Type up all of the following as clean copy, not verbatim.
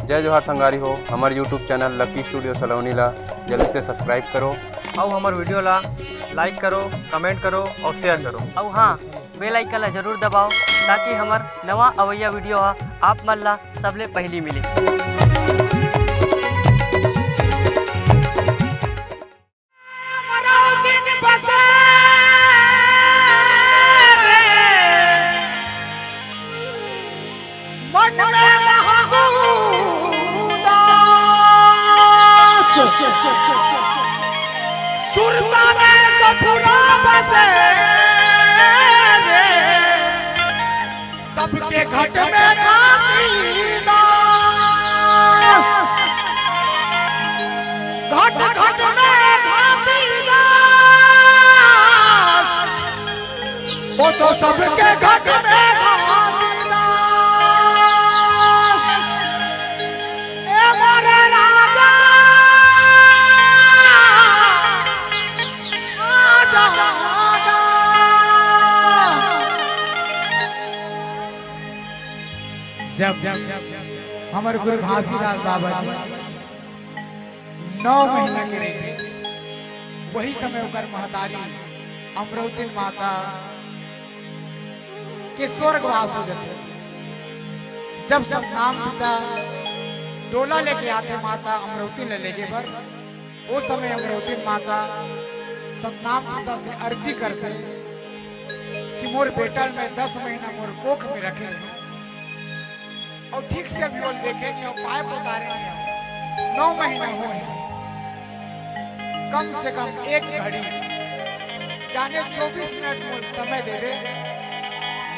जय जोहार संगारी हो। हमारे यूट्यूब चैनल लकी स्टूडियो सलोनी ला जल्दी से सब्सक्राइब करो और हमारे वीडियो ला लाइक करो, कमेंट करो और शेयर करो। और हाँ, बेल आइकन ला जरूर दबाओ ताकि हमार नवा अवैया वीडियो आप मन ला सबले पहली मिले। सुरता में सफुरा बसे रे, सबके घट में घासीदास, घट घट में घासीदास, वो तो सबके घट में घासीदास। ए मोरे राजा जब हमारे गुरु घासीदास बाबा जी 9 महीना के रहे थे, वही समय होकर महतारी अमरावती माता के स्वर्गवास हो जाते। जब सतनाम पिता डोला लेके आते माता अमरावती ले लेके पर, उस समय अमरावती माता सतनाम पिता से अर्जी करते कि मोर बेटा में 10 महीना मोर कोख में रखे और ठीक से भी वो देखे नहीं हो, पाए उतारे नहीं हो। 9 महीना हुए, कम से कम 1 घड़ी यानी 24 मिनट मोर समय दे दे,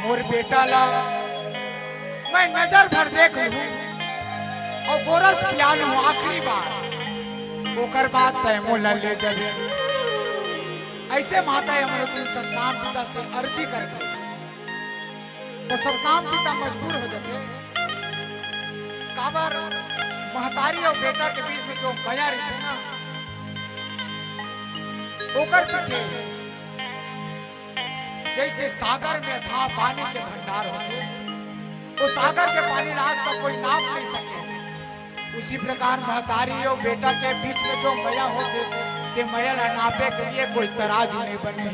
मोर बेटा ला मैं नजर भर देख लूं और गोरस पिया लूं आखिरी बार, ओकर बाद तय मोला ले जाए। ऐसे माता अमरावती सतनाम पिता से अर्जी करते तो सतनाम पिता मजबूर हो जाते। काबर महतारी और बेटा के बीच में जो माया रहती ना, ओकर पीछे जैसे सागर में था पानी के भंडार होते, वो सागर के पानी आज तक कोई नाप नहीं सके, उसी प्रकार महतारी और बेटा के बीच में जो माया होते ते माया नापे के लिए कोई तराजू नहीं बने।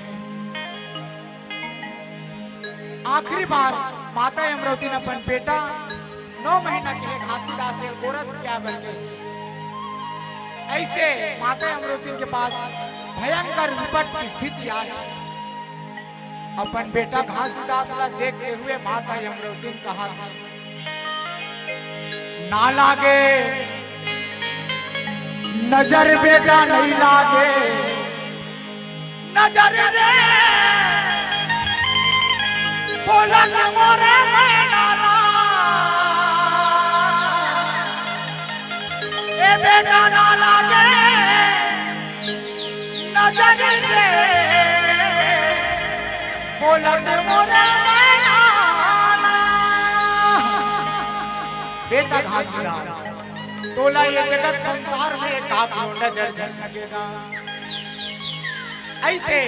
आखिरी बार माता अमरावती ने अपन बेटा 9 महीना के घासीदास ने गोरस किया बल्कि ऐसे माता अमरावती के पास भयंकर विपट की स्थिति आई। अपन बेटा घासीदास ला देखते हुए माता अमरावती ने कहा था, ना लागे नजर बेटा नहीं लागे नजर रे, बोला न मोरे मैना बेटा ना लागे नजर रे, बोलत मोरे मैना। बेटा घासीदास तोला ये जगत संसार में काको नजर जल लगेगा। ऐसे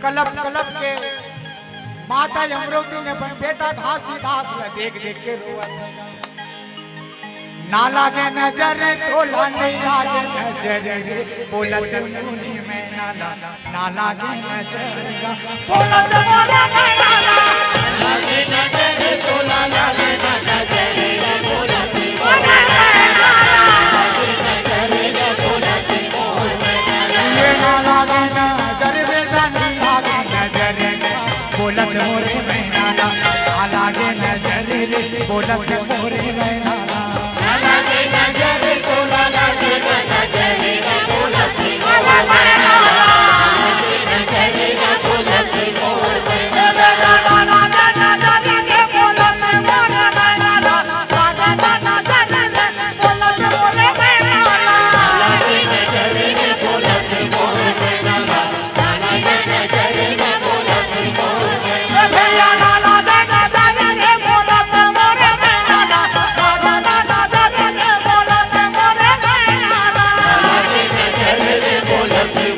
कलप कलप के माता अमरावती ने अपन बेटा घासीदास ला देख देख के रोआ था। ना लागे नजर तोला नहीं लागे नजर रे, बोलत मुनि में ना लागे नजर, बोलत मोरे में ना लागे नजर, तोला लागे नजर रे, बोलत मोरे में ना लागे नजर रे, बोलत मोरे में ना लागे नजर, बेटा नहीं लागे नजर रे, बोलत मोरे में ना लागे नजर रे, बोलत मोरे में ना बोलत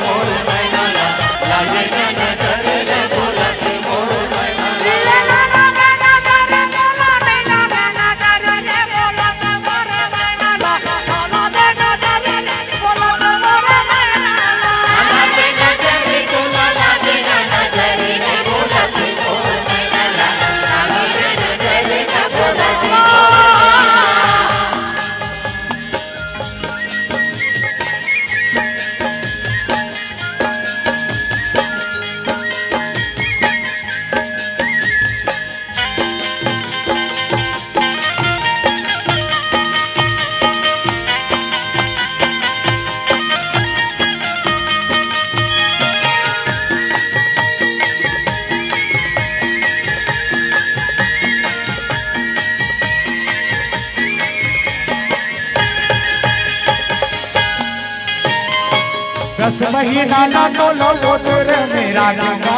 महीना ना तो लो उधर मेरा गंगा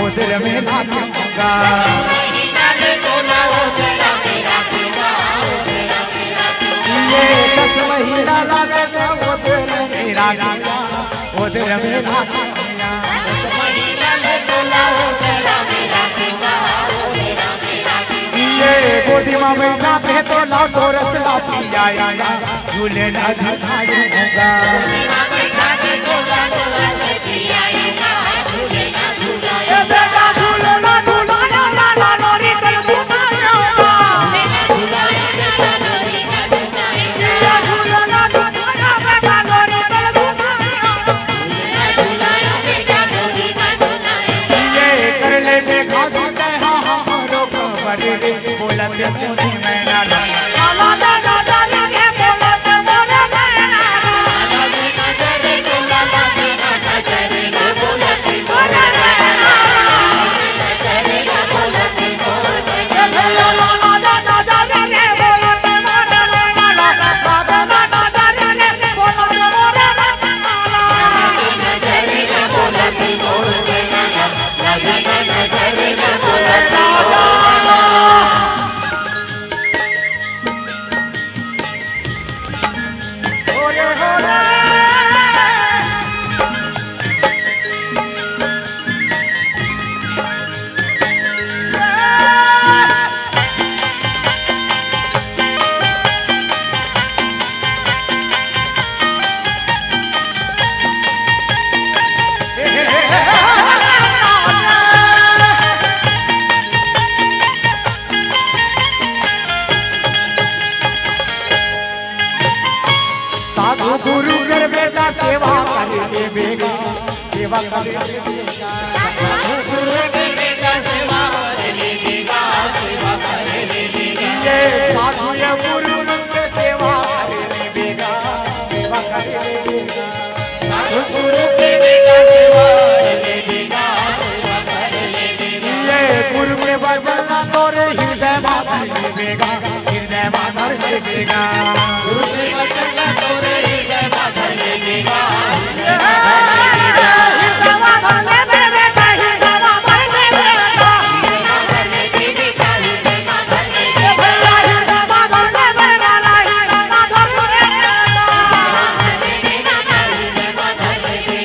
उधर मेरा गंगा ये 10 महीना लगे उधर मेरा गंगा उधर मेरा गंगा ये गोदी माँ बैठा पे तो ला गोरस ला पियाएगा झूले ना झुलाएगा ए बेटा झूले ना झुलाया ला ला लोरी तल सुनाएगा ये झूले ना झुलाया बेटा लोरी तल सुनाएगा ये कर ले बे घास दे हाँ हाँ रोक बड़े बोलत मोदी मैना ला ला ला ला ला रे बोलत मोरे मैना साधु गुरु कर बेटा सेवा कर दे बेगा सेवा कर दे बेगा साधु गुरु कर बेटा सेवा कर दे बेगा सेवा कर दे बेगा ये साधु या गुरु के सेवा कर दे बेगा सेवा कर दे बेगा साधु गुरु के बेटा सेवा कर दे बेगा सेवा कर दे बेगा ये गुरु के बदला तोरे हृदय में धर दे बेगा हृदय में धर दे बेगा गुरु के बदला तोरे हृदय में धर दे बेगा हृदय में धर दे बेटा हृदय में धर दे बेटा भैया हृदय में धर दे बेटा हृदय में धर दे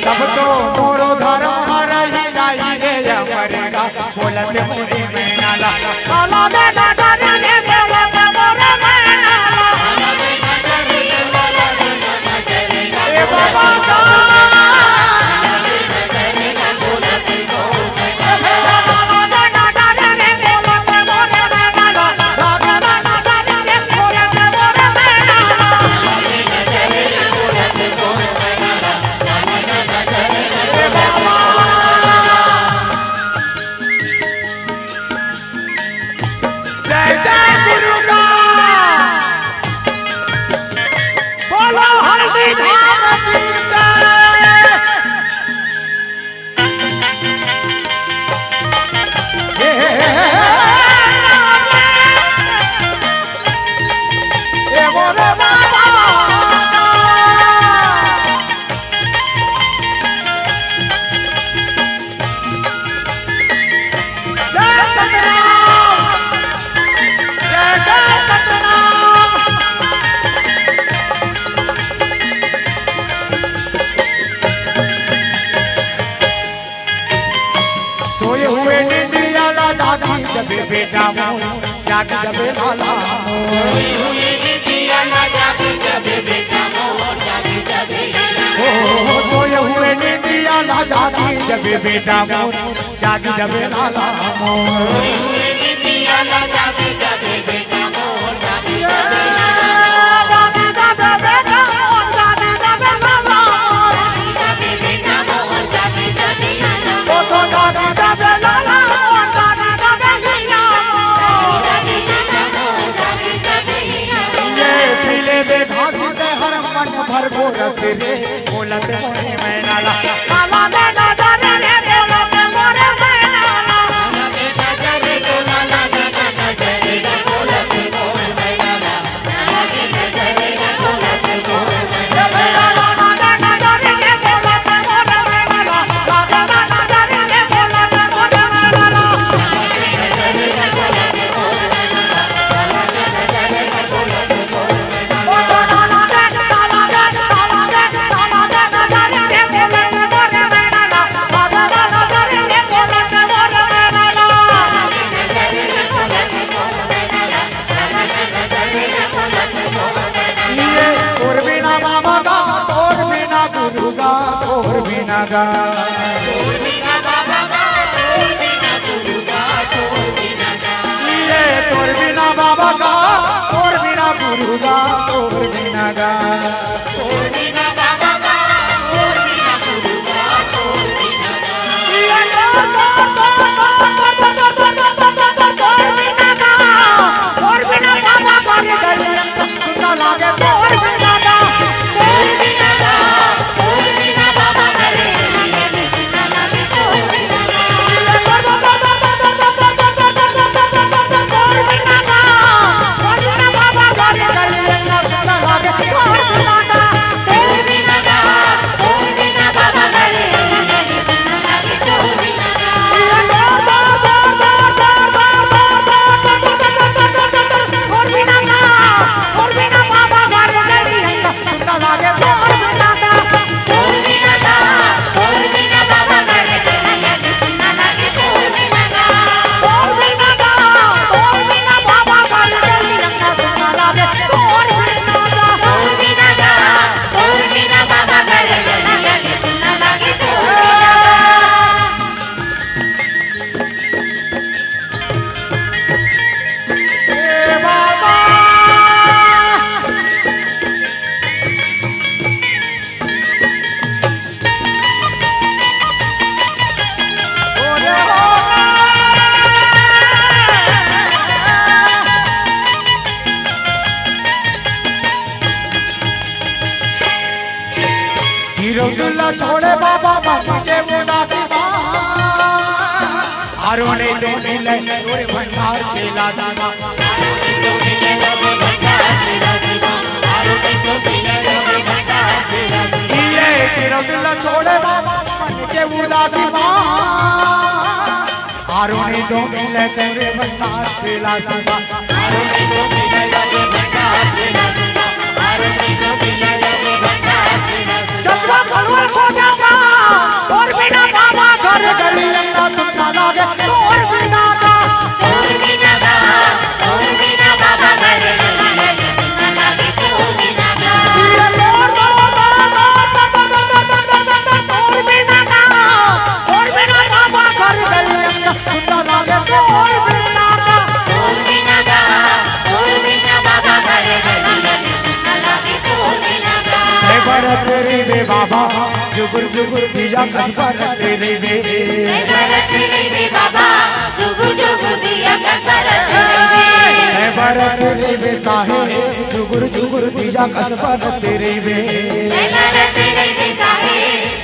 तब तो मोरो धर्म हर ही जाई रे अमरेगा बोलत मोरे मैना ला काला बेटा धर दे बोलत मोरे मैना ला ए बाबा का जय जय गुरु का बोलो हल्दी धाम की जय ए मोरे बाबा जय सतनाम जय जय सतनाम सोए हुए निंदिया ला जागी जब बेटा मोर जागी जब लाला मोर सोए हुए निंदिया ला जागी जब बेटा मोर जागी जब लाला मोर भर गोरस रे बोलत मोरे मैना ला काला बेटा धर रे बोलत मोरे मैना ला गा छोड़े बाबा बाबा के उदासी आरोने तो मिले तोरे भंडार के लासीमा ये तेरा दिल छोड़े बाबा मन के उदासी आरोने तो मिले तोरे भंडार के लासीमा आरोने तो मिले तोरे भंडार के लासीमा आरोने तो मिले तोरे भंडार के लासीमा चंद्रा कलवल खो जावा और बिना बाबा घर गली अंगा सुनना लागे तो और बिना बाबा घर गली सुनना लागे तो और बिना ये और बिना बाबा घर गली अंगा सुनना लागे तो और बिना बाबा घर गली सुनना लागे तो और बिना भरत रे वे बाबा जुगुर जुगुर दिया कसबर तेरे वे भरत रे वे बाबा जुगुर जुगुर दिया कसबर तेरे वे भरत रे वे साहे जुगुर जुगुर दिया कसबर तेरे वे भरत रे वे साहे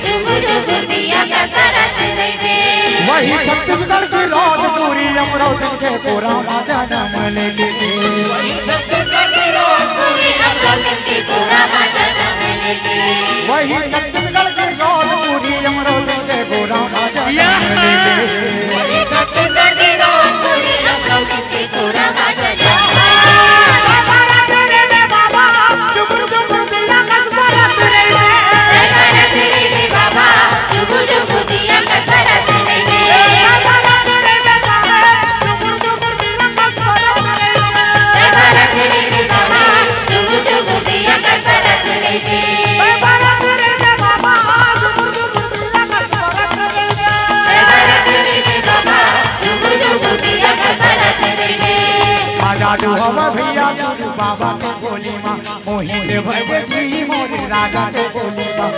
जुगुर जुगुर दिया कसबर तेरे वे वही छत्तीसगढ़ की रात पूरी अमरावती के कोरा माता नाम लेके वही छत्तीसगढ़ की रात पूरी अमरावती के कोरा माता वही छत्तीसगढ़ की रात पूरी अमरावती के गोरा माता वही छत्तीसगढ़ की रात पूरी अमरावती के गोरा माता बाबा जुगुर जुगुर दिया कसबर तेरे वे बाबा जुगुर जुगुर दिया कसबर तेरे वे जुगुर जुगुर दिया कसबर तेरे वे जुगुर जुगुर दिया कसबर तेरे वे जादू हवा भैया गुरु बाबा के बोली माँ मोहित भज जी मोरे राजा के बोली माँ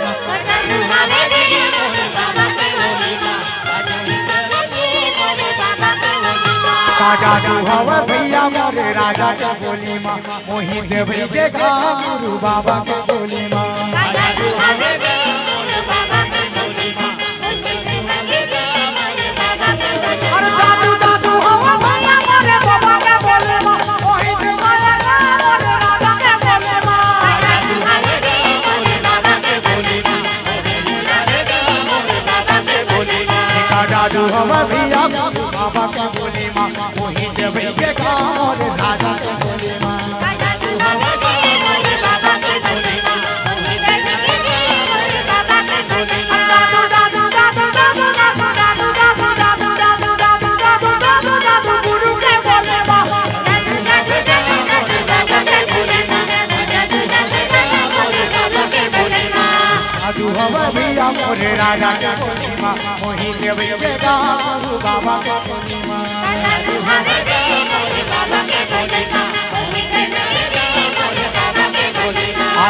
जादू हवा भैया मोरे राजा के बोली माँ मोहित भज गा गुरु बाबा के बोली माँ जादू हवा भैया बाबा का बोली माँ मोहित भैया का और राजा का बोली माँ भैया मोरे राजा के बोली माँ मोहित भैया का गुरु बाबा के बोली माँ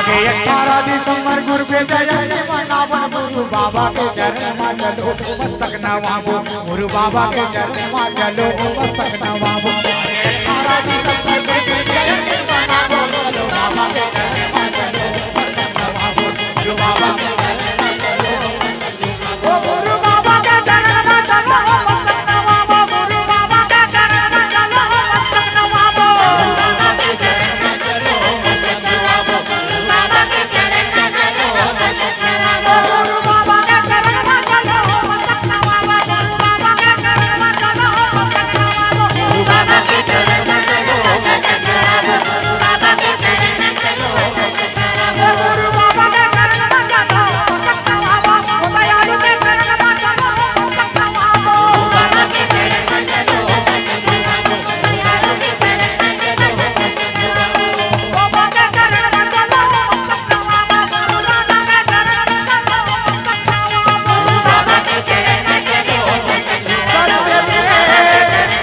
आगे 18 दिसंबर गुरु के जयंती मनावन गुरु बाबा के चरण में चलो मस्तक नवाबो गुरु बाबा के चरण में चलो मस्तक नवाबो 18 दिसंबर गुरु के जयंती मनावन चलो बाबा के चरण में चलो मस्तक नवाबो गुरु बाबा के चरण में चलो ओ गुरु बाबा के चरण में चलो मस्तक नवाबो गुरु बाबा के चरण में चलो मस्तक नवाबो बाबा के चरण में चलो मस्तक नवाबो बाबा के चरण में चलो मस्तक नवाबो गुरु बाबा के चरण में चलो मस्तक नवाबो गुरु बाबा के चरण में चलो मस्तक नवाबो गुरु बाबा के चरण में चलो मस्तक नवाबो गुरु बाबा के चरण में चलो मस्तक नवाबो गुरु बाबा के चरण में चलो मस्तक नवाबो ओ दयालु के चरण में चलो मस्तक नवाबो बाबा के चरण में चलो मस्तक नवाबो दयालु के चरण में चलो मस्तक नवाबो बाबा के चरण में चलो मस्तक नवाबो गुरु राधा के चरण में चलो मस्तक नवाबो बाबा के चरण में चलो मस्तक नवाबो सत्य पे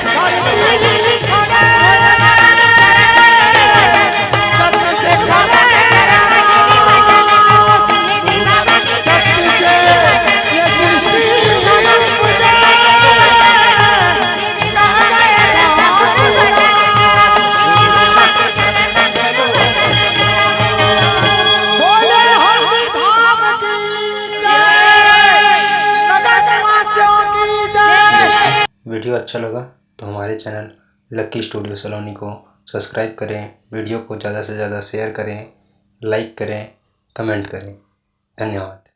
धरती खड़े सत्य से खड़े सत्य से ये सृष्टि मुझे बोले हल्दी धाम की जय नगर निवासियों की जय। वीडियो अच्छा लगा तो हमारे चैनल लकी स्टूडियो सलोनी को सब्सक्राइब करें, वीडियो को ज़्यादा से ज़्यादा शेयर करें, लाइक करें, कमेंट करें। धन्यवाद।